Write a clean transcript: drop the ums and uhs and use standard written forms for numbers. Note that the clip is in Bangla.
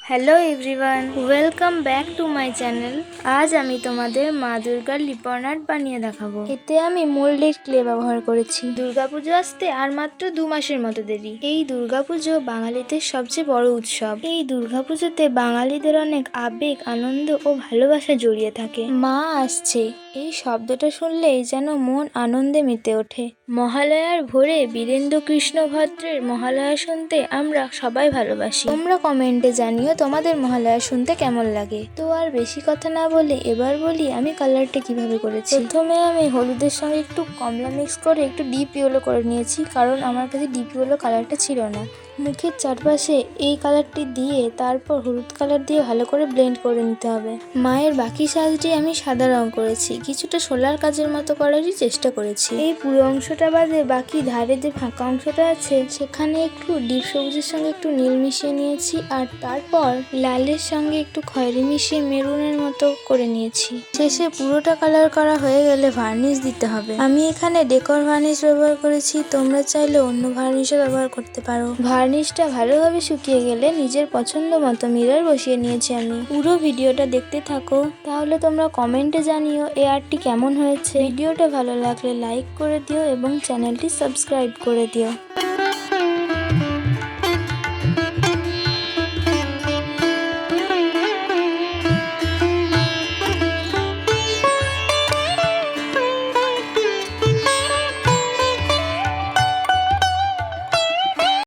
Hello everyone, welcome back to my channel. আজ আমি তোমাদের মা দুর্গার লিপন আর্ট বানিয়ে দেখাবো। এতে আমি মোল্ডেড ক্লে ব্যবহার করেছি। দুর্গাপুজো আসতে আর মাত্র 2 মাসের মতো দেরি। এই দুর্গাপুজো বাঙালিদের সবচেয়ে বড় উৎসব। এই দুর্গাপুজোতে বাঙালিদের অনেক আবেগ, আনন্দ ও ভালোবাসা জড়িয়ে থাকে। মা আসছে, এই শব্দটা শুনলেই যেন মন আনন্দে মেতে ওঠে। মহালয়ার ভোরে বীরেন্দ্র কৃষ্ণ ভদ্রের মহালয়া শুনতে আমরা সবাই ভালোবাসি। তোমরা কমেন্টে জানিও তোমাদের মহালয়া শুনতে কেমন লাগে। তো আর বেশি কথা না বলে এবার বলি আমি কালারটা কিভাবে করেছি। প্রথমে আমি হলুদের সঙ্গে একটু কমলা মিক্স করে একটু ডিপ ইয়েলো করে নিয়েছি, কারণ আমার কাছে ডিপ ইয়েলো কালারটা ছিল না। মুখের চারপাশে এই কালারটি দিয়ে তারপর হলুদ কালার দিয়ে ভালো করে ব্লেন্ড করে নিতে হবে। মায়ের বাকি সাজটি আমি সাদা রং করেছি, কিছুটা শোলার কাজের মতো করারই চেষ্টা করেছি। এই পুরো অংশটা বাদে বাকি ধারে যে ফাঁকা অংশটা আছে সেখানে একটু ডিপ সবুজের সঙ্গে একটু নীল মিশিয়ে নিয়েছি, আর তারপর লালের সঙ্গে একটু খয়েরি মিশিয়ে মেরুনের মতো করে নিয়েছি। শেষে পুরোটা কালার করা হয়ে গেলে ভার্নিশ দিতে হবে। আমি এখানে ডেকর ভার্নিশ ব্যবহার করেছি, তোমরা চাইলে অন্য ভার্নিশও ব্যবহার করতে পারো। ভার্নিশটা ভালোভাবে শুকিয়ে গেলে নিজের পছন্দ মতো মিরর বসিয়ে নিয়েছি আমি। পুরো ভিডিওটা দেখতে থাকো, তাহলে তোমরা কমেন্টে জানিও এই আর্টটি কেমন হয়েছে। ভিডিওটা ভালো লাগলে লাইক করে দিও এবং চ্যানেলটি সাবস্ক্রাইব করে দিও।